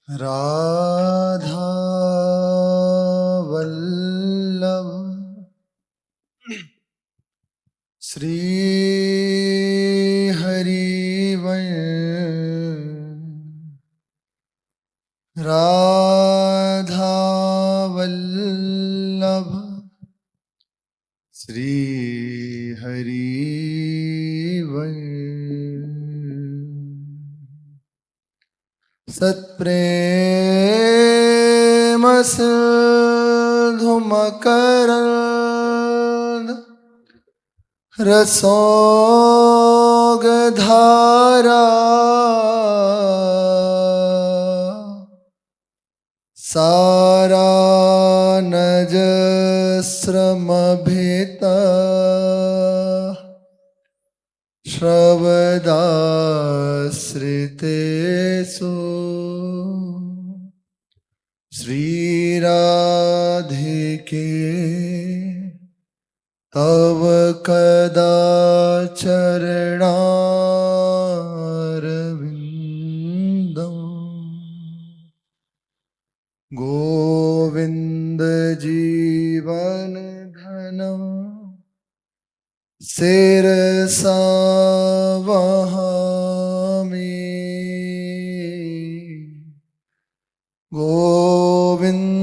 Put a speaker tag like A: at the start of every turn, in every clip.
A: राधा वल्लभ श्री हरिवंश राधा वल्लभ श्री हरिवंश सत्प्रेम सिंधु मकरंद रसोगधारा सारानजस्रमभिता श्रवदाश्रितेषु श्रीराधिके तव कदाचरणारविन्दम् गोविन्द जीवन धनम् शिरसा वहामि गोविन्द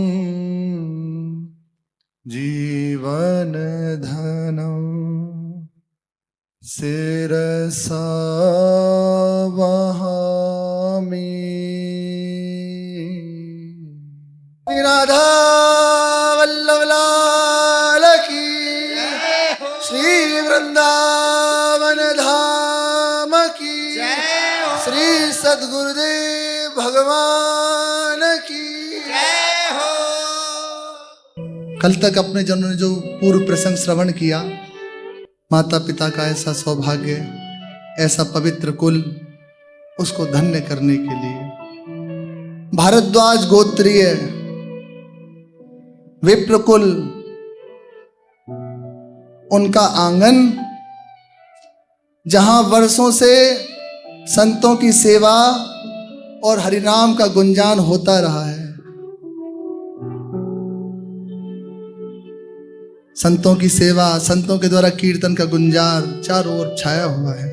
A: जीवन धनम् शिरसा वहामि। राधा वल्लभ लाल की, श्री वृंदावन धाम की, श्री सद्गुरुदेव भगवान की जय हो। कल तक अपने जनों ने जो पूर्व प्रसंग श्रवण किया, माता पिता का ऐसा सौभाग्य, ऐसा पवित्र कुल, उसको धन्य करने के लिए भारद्वाज गोत्रीय विप्रकुल, उनका आंगन, जहां वर्षों से संतों की सेवा और हरिनाम का गुंजान होता रहा है। संतों की सेवा, संतों के द्वारा कीर्तन का गुंजार चारों ओर छाया हुआ है।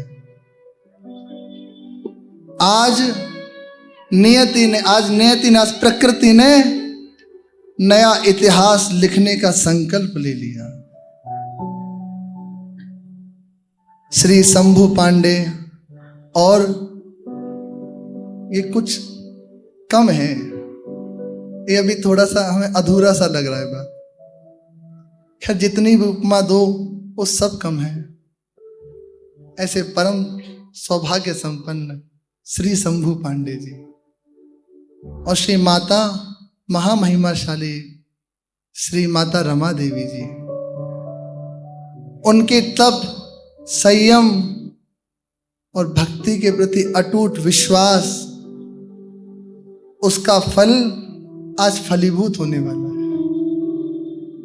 A: आज नियति ने, आज प्रकृति ने नया इतिहास लिखने का संकल्प ले लिया। श्री शंभू पांडे, और ये कुछ कम है, ये अभी थोड़ा सा हमें अधूरा सा लग रहा है बात। खैर जितनी भी उपमा दो वो सब कम है। ऐसे परम सौभाग्य संपन्न श्री शंभू पांडे जी और श्री माता महामहिमाशाली श्री माता रमा देवी जी, उनके तप, संयम और भक्ति के प्रति अटूट विश्वास, उसका फल आज फलीभूत होने वाला है।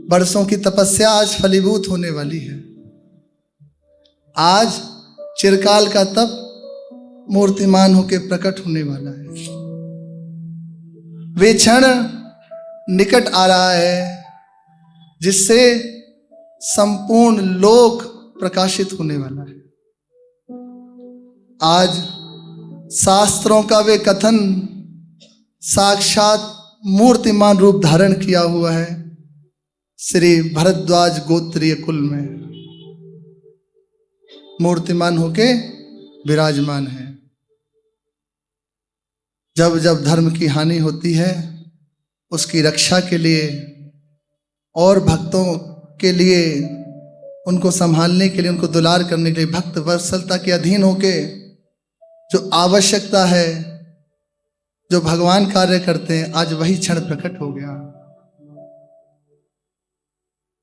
A: बरसों की तपस्या आज फलीभूत होने वाली है। आज चिरकाल का तप मूर्तिमान होकर प्रकट होने वाला है। वे क्षण निकट आ रहा है जिससे संपूर्ण लोक प्रकाशित होने वाला है। आज शास्त्रों का वे कथन साक्षात मूर्तिमान रूप धारण किया हुआ है श्री भरद्वाज गोत्रीय कुल में, मूर्तिमान होके विराजमान है। जब जब धर्म की हानि होती है, उसकी रक्षा के लिए और भक्तों के लिए, उनको संभालने के लिए, उनको दुलार करने के लिए, भक्त वत्सलता के अधीन होके जो आवश्यकता है, जो भगवान कार्य करते हैं, आज वही क्षण प्रकट हो गया।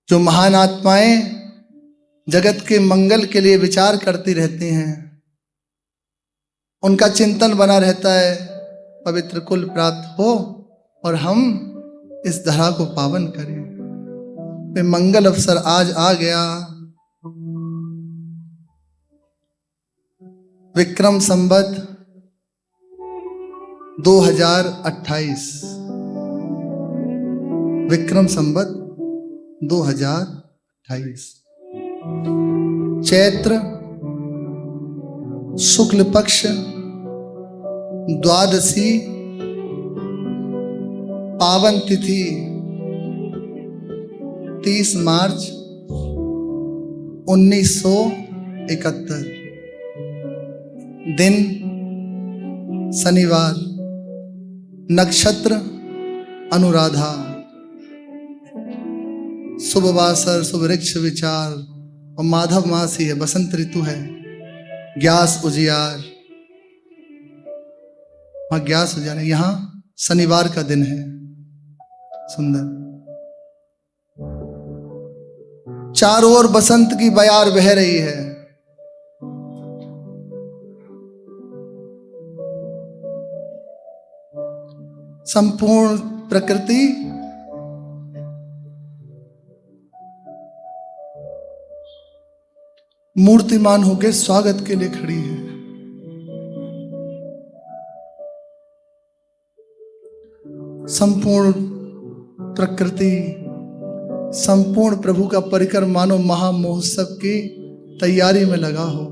A: जो महान आत्माएं जगत के मंगल के लिए विचार करती रहती हैं, उनका चिंतन बना रहता है पवित्र कुल प्राप्त हो और हम इस धरा को पावन करें। वे मंगल अवसर आज आ गया। विक्रम संवत 2028 विक्रम संवत 2028 चैत्र शुक्ल पक्ष द्वादशी पावन तिथि 30 मार्च 1971 दिन शनिवार नक्षत्र अनुराधा शुभ वासर शुभ वृक्ष विचार और माधव मास ही है, बसंत ऋतु है। ग्यास उजियार, वहां ग्यास उजियार है, यहाँ शनिवार का दिन है। सुंदर चारों ओर बसंत की बयार बह रही है। संपूर्ण प्रकृति मूर्तिमान होकर स्वागत के लिए खड़ी है। संपूर्ण प्रकृति, संपूर्ण प्रभु का परिकर मानो महामहोत्सव की तैयारी में लगा हो,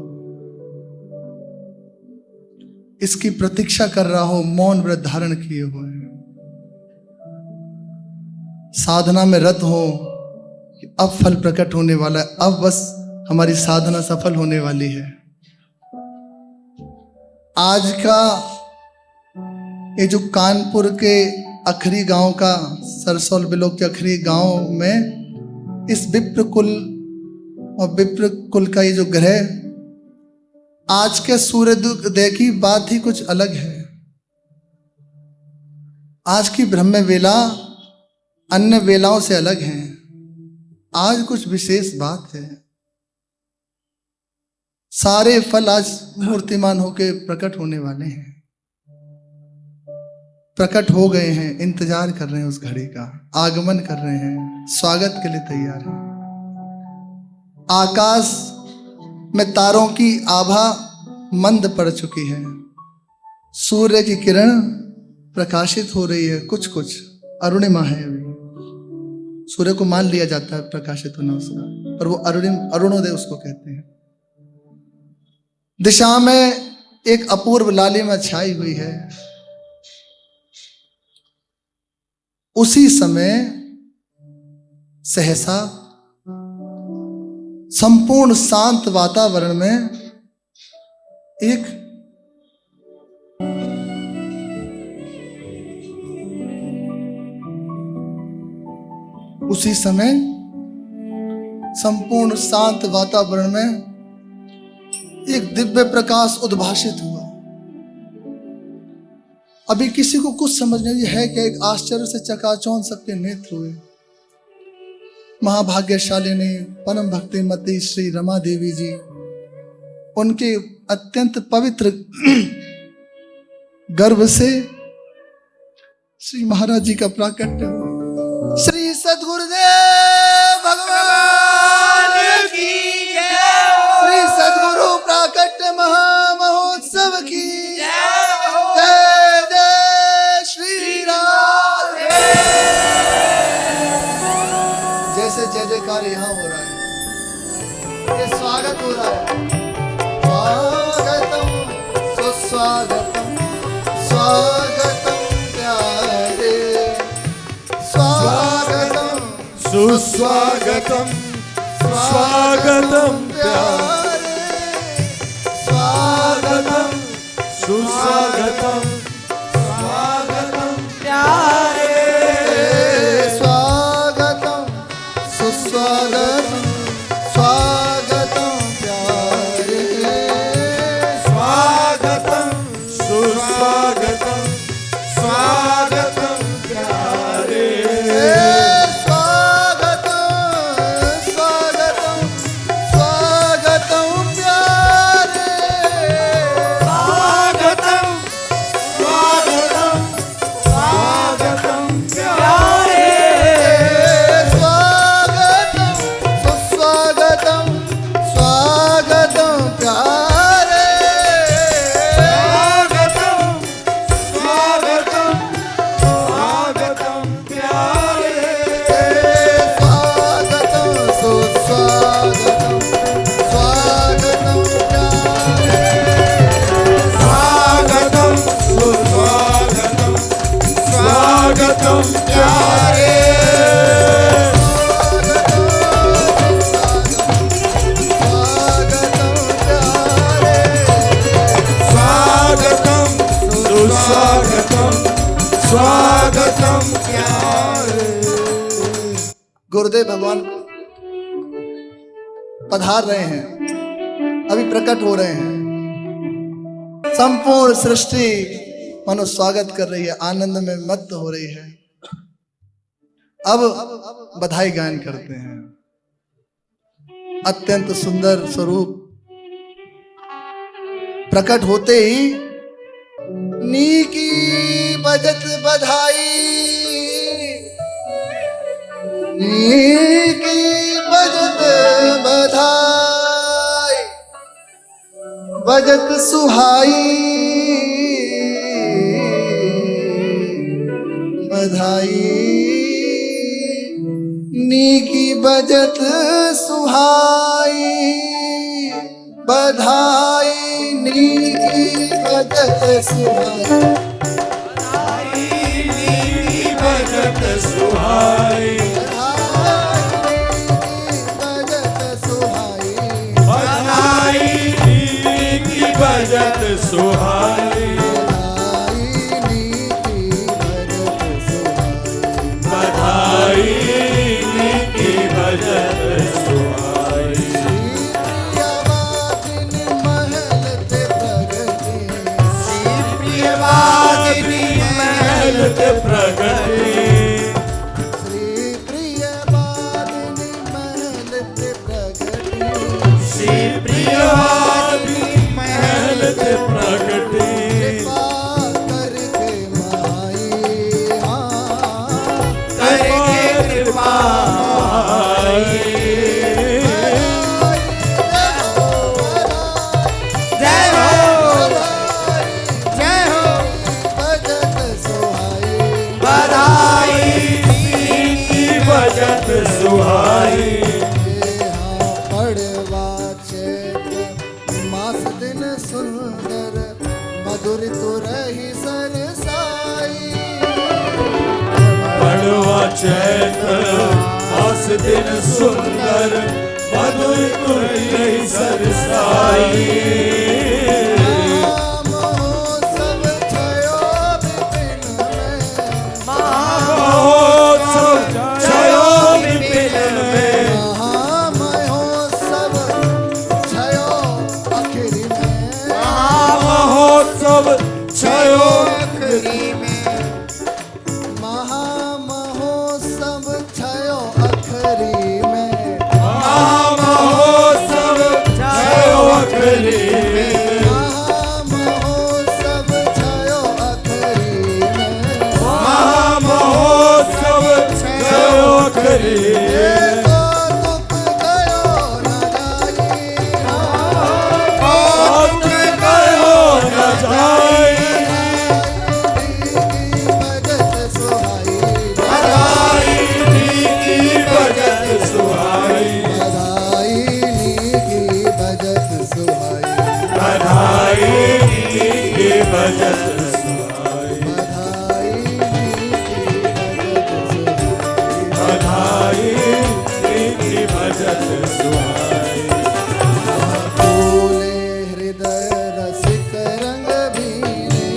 A: इसकी प्रतीक्षा कर रहा हो, मौन व्रत धारण किए हुए साधना में रत हो कि अब फल प्रकट होने वाला है, अब बस हमारी साधना सफल होने वाली है। आज का ये जो कानपुर के अखरी गांव का, सरसौल बिलोक के अखरी गांव में इस विप्र कुल और विप्र कुल का ये जो ग्रह आज के सूर्योदय की बात ही कुछ अलग है। आज की ब्रह्म वेला अन्य वेलाओं से अलग है। आज कुछ विशेष बात है। सारे फल आज मूर्तिमान होकर प्रकट होने वाले हैं, प्रकट हो गए हैं, इंतजार कर रहे हैं उस घड़ी का, आगमन कर रहे हैं, स्वागत के लिए तैयार हैं। आकाश में तारों की आभा मंद पड़ चुकी है, सूर्य की किरण प्रकाशित हो रही है, कुछ कुछ अरुणिमा है। अभी सूर्य को मान लिया जाता है प्रकाशित होना उसका, पर वो अरुणोदय उसको कहते हैं। दिशा में एक अपूर्व लालिमा छाई हुई है। उसी समय सहसा संपूर्ण शांत वातावरण में एक उसी समय संपूर्ण शांत वातावरण में एक दिव्य प्रकाश उद्भाषित हुआ। अभी किसी को कुछ समझ नहीं है कि एक आश्चर्य से चकाचौंध सबके नेत्र हुए। महाभाग्यशालिनी परम भक्ति मती श्री रमा देवी जी, उनके अत्यंत पवित्र गर्भ से श्री महाराज जी का प्राकट्य हुआ। श्री सद्गुरुदेव भगवान की जय, श्री सद्गुरु प्राकट्य महामहोत्सव की जय, जय श्री राम। जैसे जय जयकार यहाँ हो रहा है, ये स्वागत हो रहा है। स्वागतम सुस्वागतम, स्वागतम प्यारे, स्वागतम सुस्वागतम, स्वागतम प्यारे, स्वागतम सुस्वागतम, स्वागतम प्यारे, स्वागतम सुस्वागतम, स्वागतम प्यारे, स्वागतम सुस्वागतम, स्वागतम प्यारे, स्वागतम, स्वागतम, स्वागतम प्यारे, स्वागतम
B: प्यारे। स्वागतम स्वागतम प्यारे।
A: गुरुदेव भगवान पधार रहे हैं, अभी प्रकट हो रहे हैं। संपूर्ण सृष्टि मनो स्वागत कर रही है, आनंद में मत्त हो रही है। अब बधाई गायन करते हैं। अत्यंत सुंदर स्वरूप प्रकट होते ही नीकी बजत बधाई, नीकी बजत बधाई, बजत सुहाई, बधाई नीकी बजत सुहाई, बधाई नीकी बजत सुहाई,
B: बजत सुहाई, बधाई नीकी बजत सुहाई, बधाई नीकी बजत सुहाई। प्रियवादिनी महल ते प्रगति,
A: श्री प्रियवादिनी महल ते प्रगति,
B: श्री प्रियवादिनी महल ते प्रगति।
A: कृपा करके माई,
B: करके कृपा माई। जय हो जय हो
A: बजत सुहाई,
B: बधाई नीकी बजत सुहाई।
A: पड़वा चैत्र मास दिन सुंदर, मधुर तुरही सरसाई,
B: पड़वा चैत्र मास दिन सुंदर, मधुर तुरही सरसाई।
A: महोत्सव छयो विपिन में,
B: महोत्सव छयो विपिन में,
A: महामहोत्सव छयो अखिरी में,
B: महामहोत्सव छयो अखरी में,
A: महामहोत्सव छयो अखरी में,
B: महामहोत्सव छयो अखरी में,
A: महामहोत्सव छयो अखरी में,
B: महामहोत्सव छयो अखरी में।
A: दुख गयो न जाई,
B: दुख गयो न जाई,
A: बजत सुहाई,
B: बधाई नीकी बजत सुहाई,
A: बधाई नीकी बजत सुहाई,
B: बधाई नीकी बजत सुहाई,
A: बधाई नीकी बजत सुहाई,
B: बधाई नीकी बजत सुहाई।
A: फूले हृदय रसिक रंग भीने,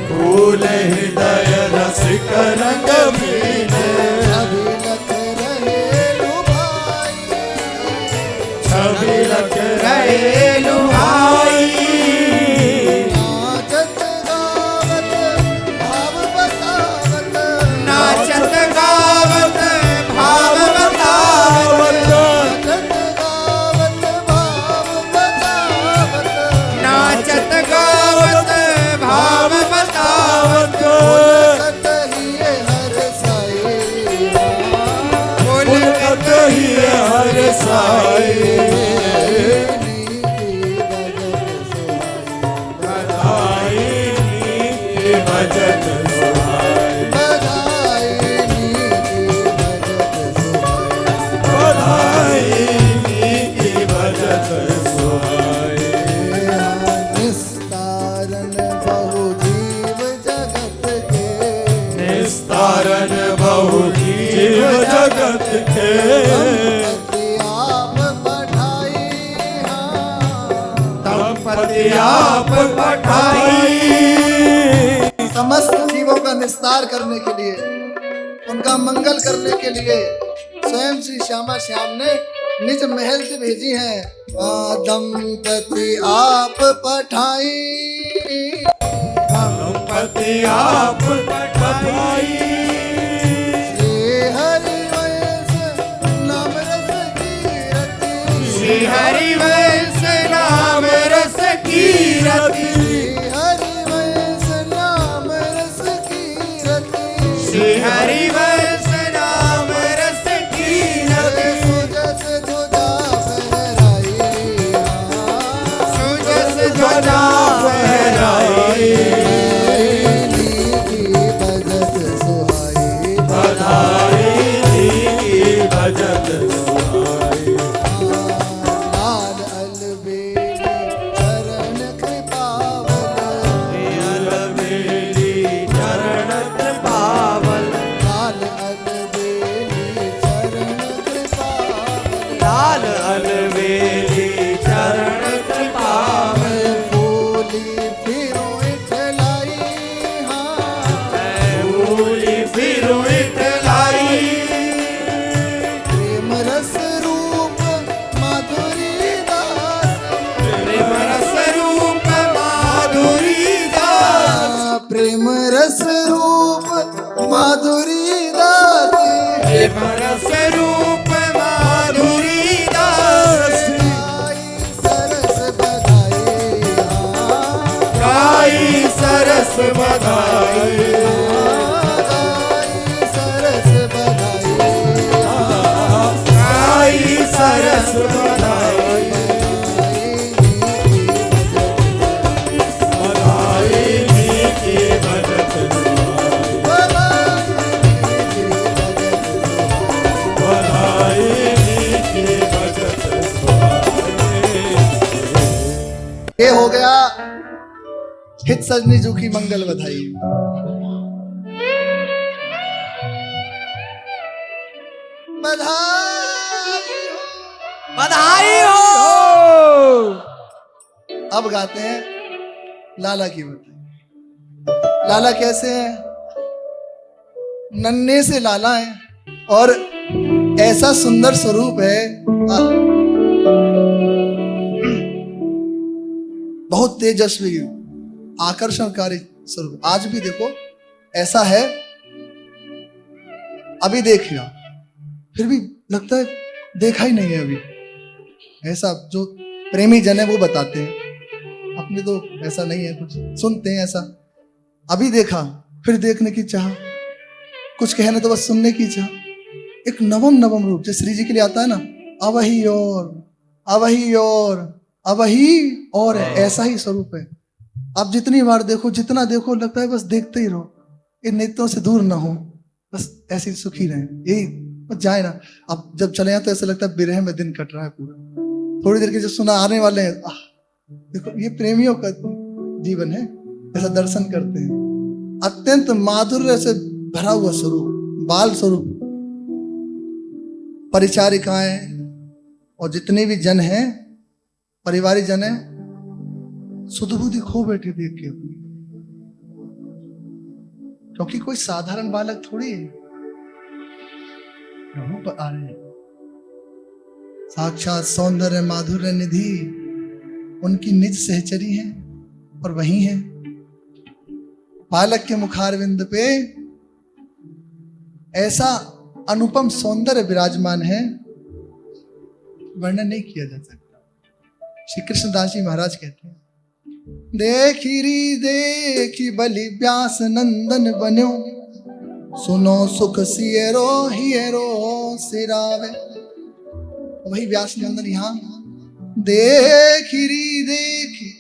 B: फूल हृदय रसिक रंग भीने,
A: अभिलख रहे लुभाई,
B: छवि लख रहे लुभाई।
A: नाचत गावत भाव बतावत,
B: नाचत गावत भाव बतावत,
A: नाचत गावत भाव बतावत,
B: नाचत गावत भाव बतावत।
A: कतहिए हर
B: चरण बहु जीव जगत के
A: आप पठाई
B: तमपति आप पठाई।
A: समस्त जीवों का निस्तार करने के लिए, उनका मंगल करने के लिए स्वयं श्री श्यामा श्याम ने निज महल से भेजी हैं। दंपति आप पठाई,
B: दंपति आप पठाई।
A: श्री हरि वंश नाम रस कीरति,
B: श्री हरि वंश नाम रस कीरति,
A: श्री हरि वंश नाम रस कीरति,
B: श्री हरि वंश नाम रस कीरति।
A: सुजस ध्वजा फहराई,
B: सुजस ध्वजा फहराई,
A: भजत सुहाई,
B: बधाई की भजत सुहाई।
A: लाल अलबेली चरण कृपावल,
B: अलबेली चरण पावल,
A: लाल अलबेली चरण कृपावल,
B: लाल अलबेली चरण पावल।
A: बोली फिरो इठलाई,
B: भूली फिरू इठलाई,
A: प्रेम रस रूप माधुरी दास,
B: प्रेम रस रूप माधुरी दास,
A: प्रेम रस रूप माधुरी दास,
B: प्रेम रस रूप माधुरी दास।
A: गाई सरस बधाई,
B: गाई सरस बधाई,
A: गाई सरस बधाई,
B: गाई सरस बधाई, बधाई की भजत सुहाई, बधाई की भजत सुहाई।
A: ये हो गया हित सजनी जू की मंगल बधाई।
B: बधाई हो।
A: अब गाते हैं लाला की बधाई। लाला कैसे हैं? नन्हे से लाला हैं और ऐसा सुंदर स्वरूप है, बहुत तेजस्वी आकर्षणकारी स्वरूप। आज भी देखो ऐसा है, अभी देखिए फिर भी लगता है देखा ही नहीं है अभी। ऐसा जो प्रेमी जन है वो बताते हैं, अपने तो ऐसा नहीं है, कुछ सुनते हैं ऐसा। अभी देखा फिर देखने की चाह, कुछ कहने तो बस सुनने की चाह। एक नवम नवम रूप जो श्री जी के लिए आता है ना, अवही और अवही और अवही और ऐसा ही स्वरूप है। आप जितनी बार देखो, जितना देखो लगता है बस देखते ही रहो, इन नेत्रों से दूर ना हो, बस ऐसे ही सुखी रहे, यही बस जाए ना। अब जब चले जाए तो ऐसा लगता है विरह में दिन कट रहा है पूरा। थोड़ी देर के जो सुना आने वाले हैं, देखो ये प्रेमियों का जीवन है, ऐसा दर्शन करते हैं। अत्यंत माधुर्य से भरा हुआ स्वरूप, बाल स्वरूप। परिचारिकाएं और जितने भी जन हैं, परिवारी जन हैं, सुधबुद्धि खो बैठे देख के अपनी, क्योंकि कोई साधारण बालक थोड़ी है, रूप आ रहे हैं। साक्षात सौंदर्य माधुर्य निधि उनकी निज सहचरी है और वही है। बालक के मुखारविंद पे ऐसा अनुपम सौंदर्य विराजमान है, वर्णन नहीं किया जा सकता। श्री कृष्णदास जी महाराज कहते हैं, देखी री देखी बलि व्यास नंदन बन्यो, सुनो सुख सियरो हियरो सिरावे। वही व्यास नंदन यहाँ देखी री देखी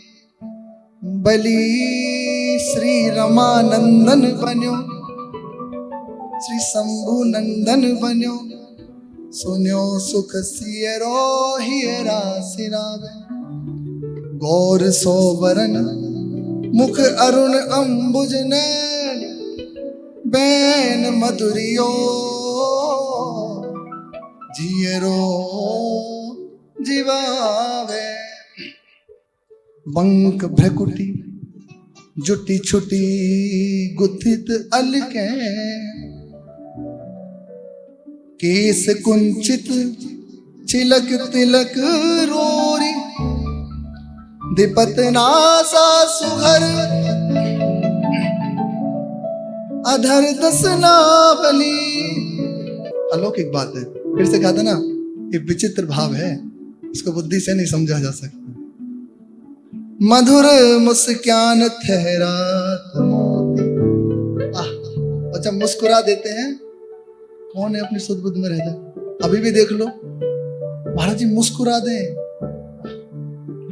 A: बलि श्री रमानंदन बन्यो, श्री शंभु नंदन बन्यो, सुन्यो सुख सियरो हियरा सिरावे। गौर सोवरन मुख अरुण अंबुज नैन, बैन मधुरियो जियरो जीवावे। बंक भ्रकुटी जुटी छुटी गुथित अलके, केस कुंचित चिलक तिलक रोरी, दिपत नासा सुघर अधर दसनावली। अलौकिक बात है, फिर से कहा था ना, ये विचित्र भाव है, इसको बुद्धि से नहीं समझा जा सकता। मधुर मुस्कान ठहरात मोती। और जब मुस्कुरा देते हैं, कौन है अपनी सुध बुद्ध में रह जाए। अभी भी देख लो, महाराज जी मुस्कुरा दें,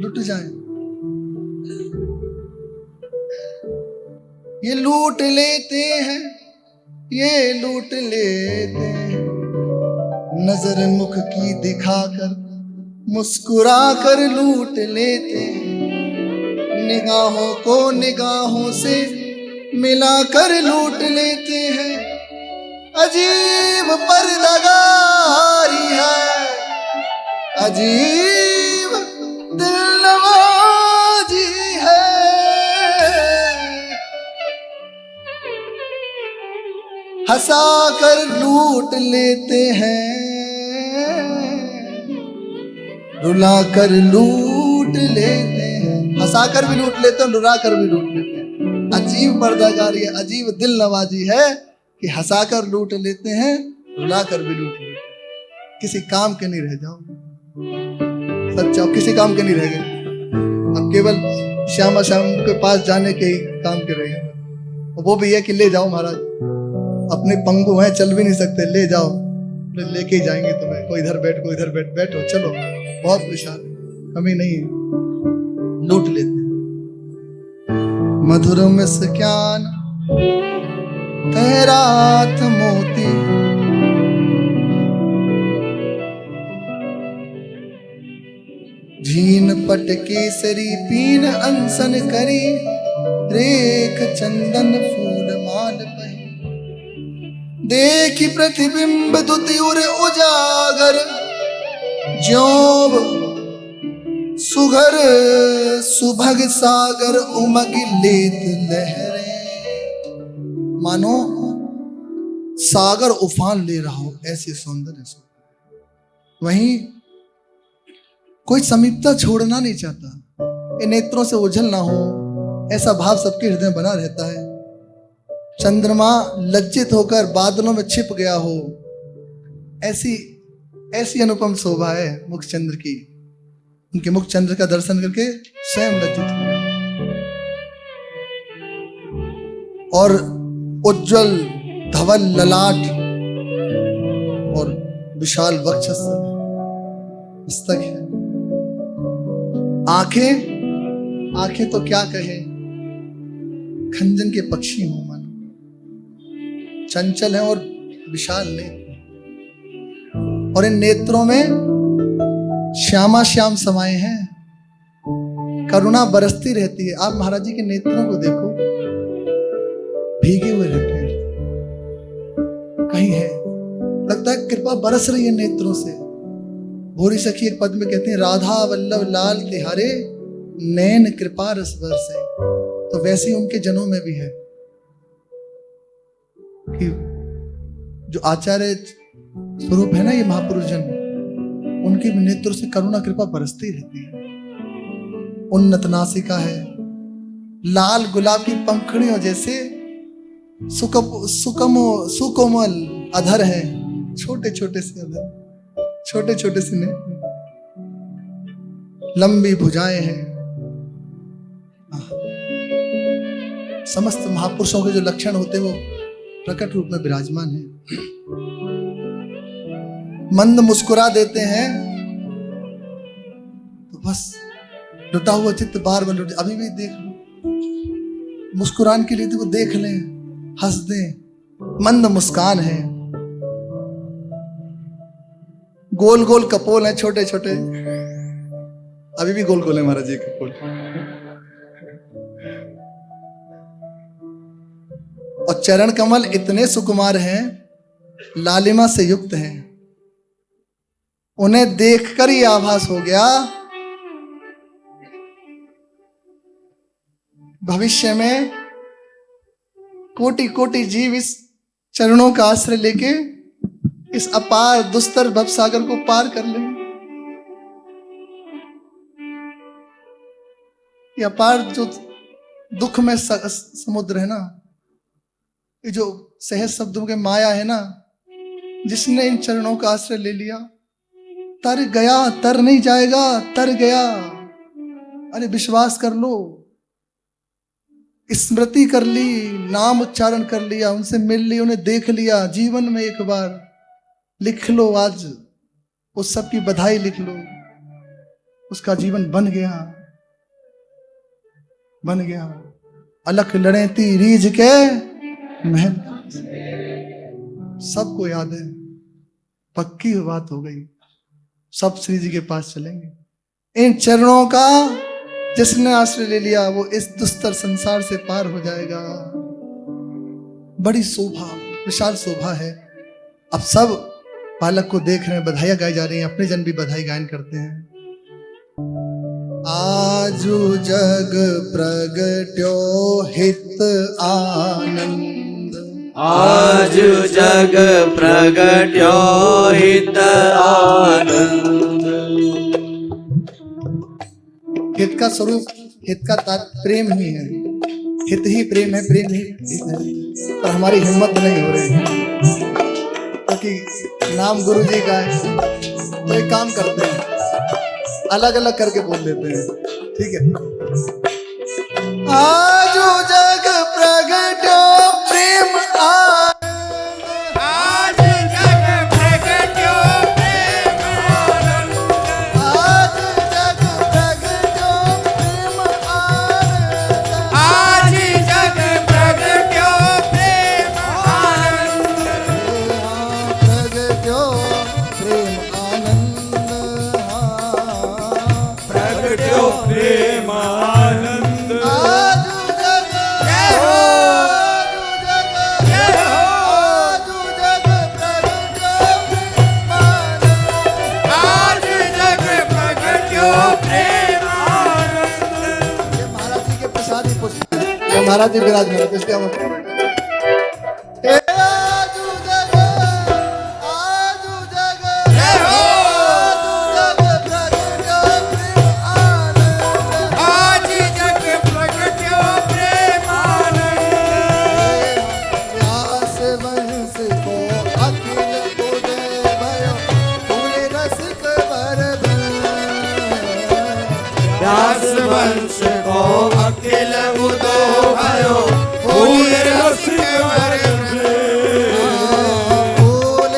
A: लुट जाए। ये लूट लेते हैं, ये लूट लेते हैं, नजर मुख की दिखाकर मुस्कुरा कर लूट लेते हैं, निगाहों को निगाहों से मिलाकर लूट लेते हैं। अजीब पर्दागारी है, अजीब दिलनवाजी है, हंसा कर लूट लेते हैं, रुला कर लूट लेते हैं। हंसा कर भी लूट लेते हैं, रुला कर भी लूट लेते हैं। अजीब पर्दागारी है, अजीब दिल नवाजी है कि हंसा कर लूट लेते हैं, रुला कर भी लूट लेते हैं। किसी काम के नहीं रह जाओ, सच्चा किसी काम के नहीं रह गए। अब केवल श्यामा श्याम के पास जाने के ही काम के रह गए। वो भी है कि ले जाओ महाराज, अपने पंगु हैं, चल भी नहीं सकते, ले जाओ, लेके ही जाएंगे तुम्हें। कोई इधर बैठ, कोई इधर बैठ, बैठो चलो, बहुत विशाल, कमी नहीं है, लूट लेते हैं। मधुर मुस्कान ठहरात मोती, झीन पट केसरी पीन अनसन करी, रेख चंदन फूल माल पही, देखी प्रतिबिंब दुति उर उजागर, ज्यों सुघर सुभग सागर उमग लेत लहरें। मानो सागर उफान ले रहा हो, ऐसी सौंदर्य सो। वहीं कोई समीपता छोड़ना नहीं चाहता, इन नेत्रों से ओझल ना हो, ऐसा भाव सबके हृदय बना रहता है। चंद्रमा लज्जित होकर बादलों में छिप गया हो, ऐसी ऐसी अनुपम शोभा है मुखचंद्र की। उनके मुखचंद्र का दर्शन करके स्वयं लज्जित हो गया। और उज्जवल धवल ललाट और विशाल वक्षस्थल मस्तक है। आंखें, आंखें तो क्या कहे, खंजन के पक्षी हो मन, चंचल है और विशाल नेत्र, और इन नेत्रों में श्यामा श्याम समाये हैं, करुणा बरसती रहती है। आप महाराज जी के नेत्रों को देखो, भीगे हुए रहते हैं, कहीं है, लगता है कृपा बरस रही है नेत्रों से। भोरी सखी एक पद में कहते हैं, राधा वल्लभ लाल तिहारे नैन कृपा रस बरसे। तो वैसे ही उनके जनों में भी है कि जो आचार्य स्वरूप है ना, ये महापुरुष जन, उनके नेत्र से करुणा कृपा बरसती रहती है। उन्नत नासिका है, लाल गुलाब की पंखुड़ियों जैसे सुकोमल अधर है, छोटे छोटे से अधर, छोटे छोटे से नेत्र, लंबी भुजाएं हैं। समस्त महापुरुषों के जो लक्षण होते हैं वो प्रकट रूप में विराजमान है। मंद मुस्कुरा देते हैं तो बस लुटा हुआ चित्त बार बार लुटे। अभी भी देख लो, मुस्कुरान के लिए तो देख लें, हंस दें। मंद मुस्कान है, गोल गोल कपोल हैं, छोटे छोटे, अभी भी गोल गोल है महाराज जी कपोल। और चरण कमल इतने सुकुमार हैं, लालिमा से युक्त हैं, उन्हें देखकर ही आभास हो गया भविष्य में कोटि कोटि जीव इस चरणों का आश्रय लेके इस अपार दुस्तर भवसागर को पार कर लेंगे। ये अपार जो दुख में समुद्र है ना, ये जो सहज शब्दों के माया है ना, जिसने इन चरणों का आश्रय ले लिया तर गया, तर नहीं जाएगा, तर गया। अरे विश्वास कर लो, स्मृति कर ली, नाम उच्चारण कर लिया, उनसे मिल ली, उन्हें देख लिया, जीवन में एक बार लिख लो, आज उस सब की बधाई लिख लो, उसका जीवन बन गया, बन गया। अलख लड़ेती रीझ के महल, सबको याद है, पक्की बात हो गई, सब श्री जी के पास चलेंगे। इन चरणों का जिसने आश्रय ले लिया वो इस दुस्तर संसार से पार हो जाएगा। बड़ी शोभा, विशाल शोभा है। अब सब बालक को देख रहे हैं, बधाइयां गाई जा रही हैं, अपने जन भी बधाई गायन करते हैं। आजु जग प्रगट्यो हित आनंद,
B: आज जग प्रगट्यो हित आनंद।
A: हित का स्वरूप, हित का प्रेम ही है, हित ही प्रेम है, प्रेम ही हित है। पर हमारी हिम्मत नहीं हो रही क्योंकि नाम गुरु जी का है, तो एक काम करते हैं, अलग अलग करके बोल देते हैं, ठीक है। आजो जग प्रगट्यो प्रेम आनंद,
B: आज जग प्रगट्यो प्रेम आनंद,
A: आज जग प्रगट्यो प्रेम आनंद,
B: आज जग प्रगट्यो प्रेम आनंद,
A: प्रगट्यो प्रेम आनंद,
B: प्रगट्यो प्रेम आनंद।
A: आजू जग
B: जय हो,
A: जय हो, आजू जग प्रगट्यो प्रेम आनंद।
B: आज जग प्रगट्यो प्रेम आनंद।
A: ये महाराज जी के प्रसाद ही पुष्प है, ये महाराज जी विराजमान है, इसलिए हम हे आजू जग, आजू जग,
B: जय हो,
A: आजू जग प्रगट्यो प्रेम आनंद।
B: आज जग प्रगट्यो प्रेम आनंद।
A: व्यास वंश को अखिल उदय भयो, फूल रसिक वर
B: व्यास वंश को अखिल उदो भयो, फूल रसिक वर
A: फूल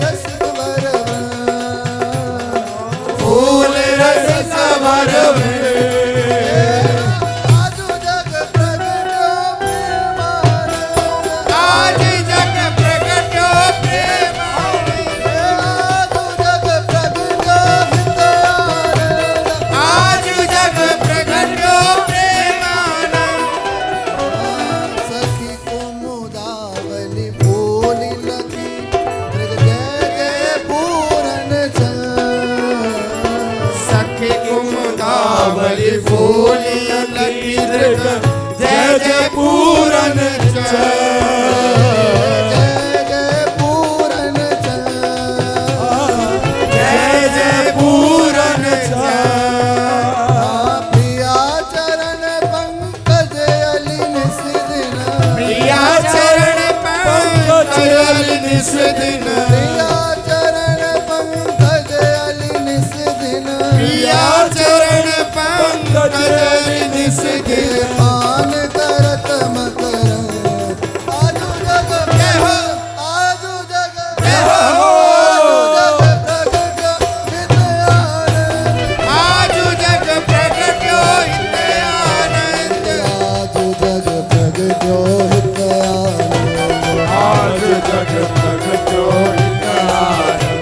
A: रसिक वर
B: फूल रसिक वर
A: आजू जग प्रगट्यो प्रेम आनंद।
B: आज जग प्रगट्यो प्रेम आनंद।
A: आजू जग प्रगट्यो हित आनंद।
B: आज जग प्रगट्यो प्रेम आनंद।
A: सखी कुमुदावली फूल लगी, मृग जय जय पूरन चंद।
B: सखी कुमुदावली फूल लगी दृग, जय जय पूरन चंद।
A: जय जय पूरन चंद।
B: जय जय पूरन चंद।
A: प्रिया चरण पंकज अलिन सिदिन।
B: प्रिया चरण पंकज निस दिन।
A: प्रिया चरण पंकज अलिन सिदिन।
B: प्रिया चरण पंकज निस दिन।
A: मान करत मकर आजू जग
B: जय हो,
A: आजू जग
B: जय हो।
A: आजू जग प्रगट्यो हित आनंद।
B: आज जग प्रगट्यो हित आनंद।
A: आजू जग प्रगट्यो हित आनंद।
B: आज जग प्रगट्यो हित आनंद।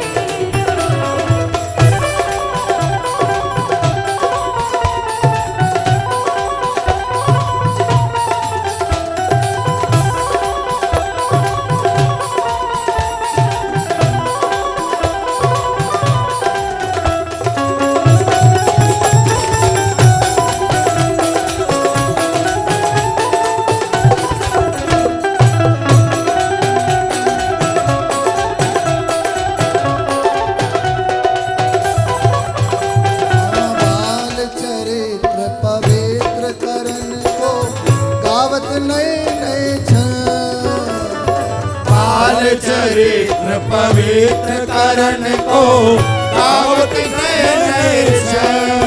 B: लाल चरित्र पवित्र करण को गावत नए नए छंद।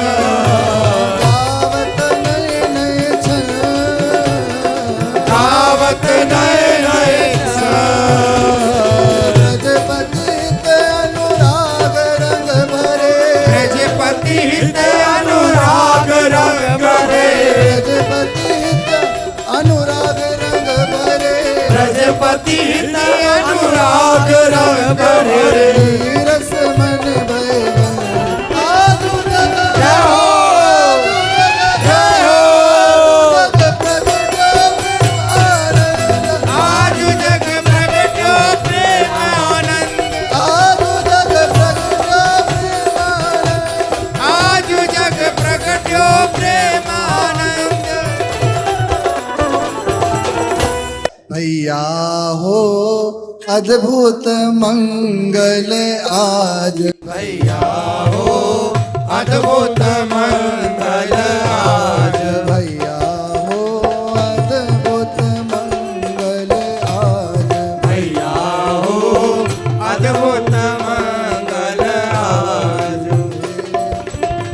A: गावत नए नए छंद,
B: गावत नए नए छंद।
A: ब्रजपति ते अनुराग रंग भरे,
B: ब्रजपति ते अनुराग रंग भरे।
A: ब्रजपति ते अनुराग रंग भरे,
B: ब्रजपति ते अनुराग रंग भरे।
A: रस मन भय आजु जग
B: जय हो, जय हो।
A: जग प्रगटो आनंद,
B: आजु जग प्रगट्यो प्रेम आनंद।
A: आजु जग प्रगटो आनंद,
B: आजु जग प्रगट्यो प्रेम आनंद।
A: भैया हो अद्भुत मंगल आज,
B: भैया हो अद्भुत मंगल आज।
A: भैया हो अद्भुत मंगल आज,
B: भैया हो अद्भुत मंगल आज।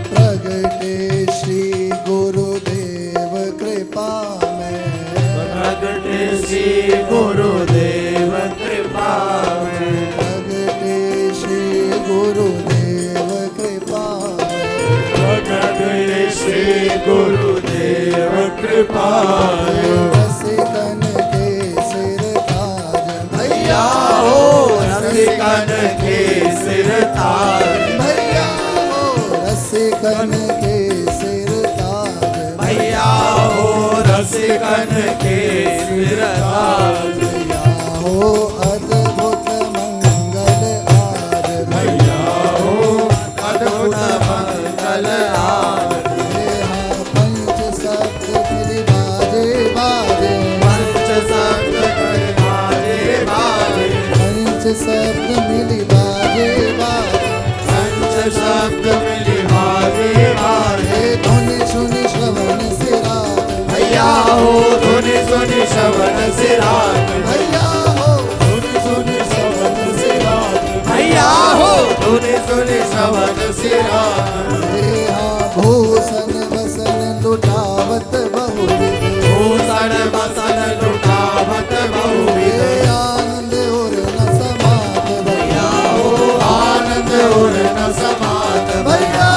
A: प्रगटे श्री गुरुदेव कृपा में,
B: प्रगटे श्री गुरुदेव कृपा में।
A: प्रगटे श्री गुरुदेव कृपा में,
B: प्रगटे श्री गुरुदेव कृपा में।
A: रसिकन के सिर ताज,
B: भैया हो रसिकन के सिर ताज।
A: भैया हो रसिकन के सिर ताज,
B: भैया हो रसिकन के सिर ताज।
A: भैया हो अद्भुत मंगल आज,
B: भैया हो अद्भुत मंगल आज।
A: पंच शब्द फिर बाजे बाजे,
B: पंच शब्द कर बाजे बाजे।
A: पंच शब्द मिली बाजे बाजे,
B: पंच शब्द मिली बाजे बाजे।
A: धुनि सुनि श्रवण सिरा,
B: भैया हो धुनि सुनि श्रवण सिराज।
A: भैया हो
B: धुनि सुनि श्रवण सिराज। भैया हो धुनि सुनि श्रवण सिराज।
A: भूषण वसन लुटावत बहुविध,
B: भूषण बसन लुटावत बहुविध।
A: आनंद और न समात, भैया
B: हो आनंद और न समात।
A: भैया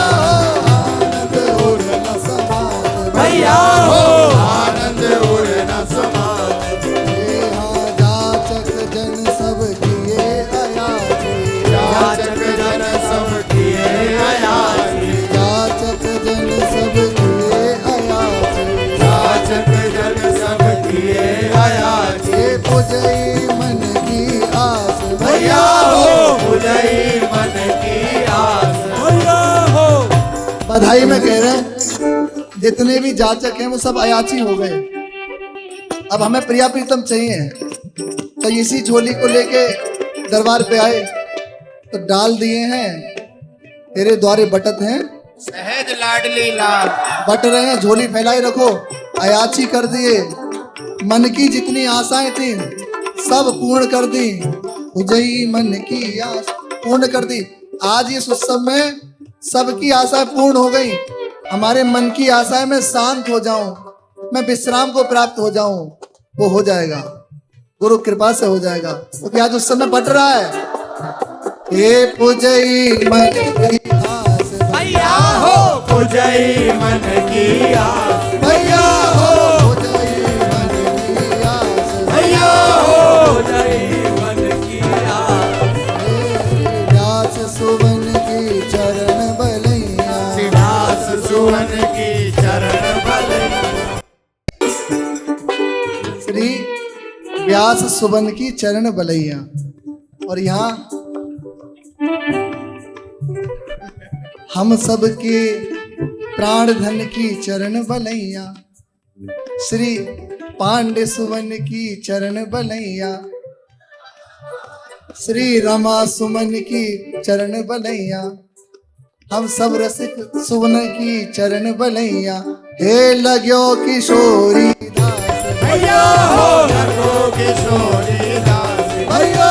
A: आनंद और न समात,
B: भैया हो आनंद और न समात।
A: जाचक जन सब किए अयाची,
B: याचक जन सब किए अयाची।
A: जाचक जन सब किए अयाची,
B: याचक जन सब किए अयाची।
A: ये पुजई मन की आस,
B: भैया हो बुझई मन की आस। भैया हो
A: बधाई में कह रहे हैं जितने भी जाचक हैं वो सब अयाची हो गए। अब हमें प्रिया प्रीतम चाहिए, तो इसी झोली को लेके दरबार पे आए तो डाल दिए हैं, तेरे द्वारे बटत हैं,
B: सहज लाडली लाल।
A: बट रहे हैं, झोली फैलाई रखो। अयाची कर दिए, मन की जितनी आशाएं थी सब पूर्ण कर दी, उजई मन की आस पूर्ण कर दी। आज इस उत्सव में सबकी आशाएं पूर्ण हो गई। हमारे मन की आशाएं मैं शांत हो जाऊं, मैं विश्राम को प्राप्त हो जाऊं, वो हो जाएगा, गुरु कृपा से हो जाएगा। क्योंकि आज उस समय बट रहा है। हे पुजई मन की आस,
B: भैया हो बुझई मन की आस।
A: भैया हो पुजई मन की आस,
B: भैया हो बुझई मन की आस।
A: व्यास सुवन की चरण बलैया,
B: दास सुवन की चरण बल।
A: श्री व्यास सुवन की चरण बलैया। और यहाँ हम सब के प्राण धन की चरण बलैया, श्री पांडे सुवन की चरण बलैया, श्री रमा सुमन की चरण बलैया, हम सब रसिक सुवन की चरण बलैया। हे लग्यो किशोरी दास,
B: भैया हो लगो किशोरी दास।
A: भैया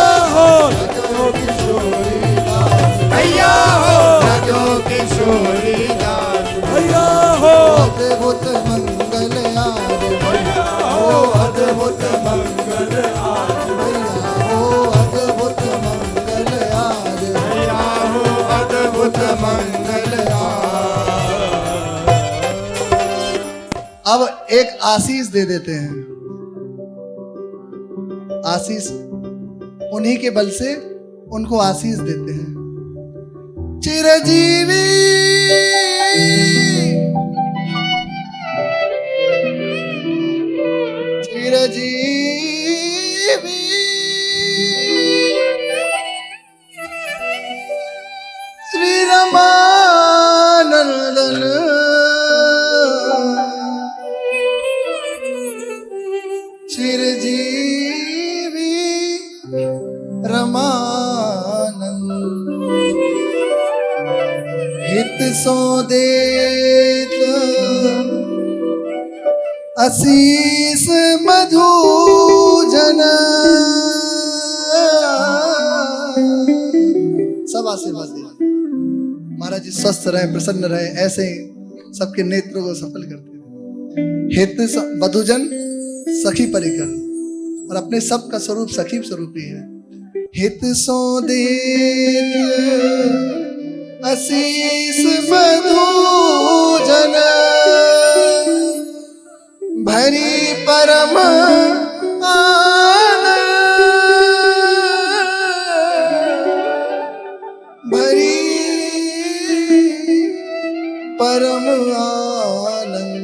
A: एक आशीष दे देते हैं। आशीष उन्हीं के बल से उनको आशीष देते हैं। चिरजीवी चिरजीवी श्री रमानंदन चिरजीवी रमानंद हित सो देत आशीष मधु जन। सब आशीर्वाद दे महाराज जी, स्वस्थ रहे, प्रसन्न रहे, ऐसे ही सबके नेत्रों को सफल करते हैं। हित मधुजन सखी परिकर, और अपने सब का स्वरूप सखी स्वरूप ही है। हित सो देत आशीष मधु जन भरी परम आनंद भरी परम आनंद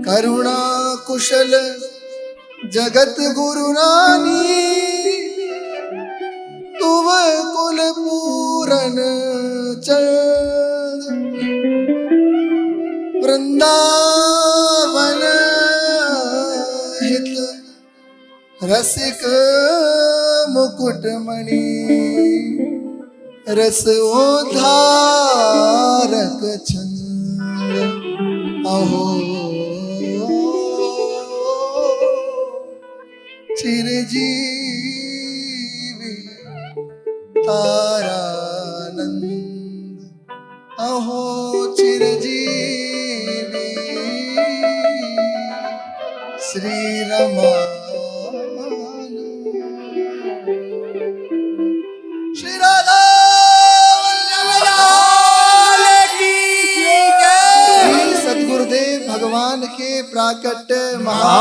A: करुणा कुशल जगत गुरु रानी तुव कुल पूरन चंद वृंदावन हित रसिक मुकुटमणि रस उद्धारक छंद अहो चिरजीवी तारानंद अहो चिरजीवी श्री रमानंद। श्री राधा सदगुरुदेव भगवान के प्राकट्य महा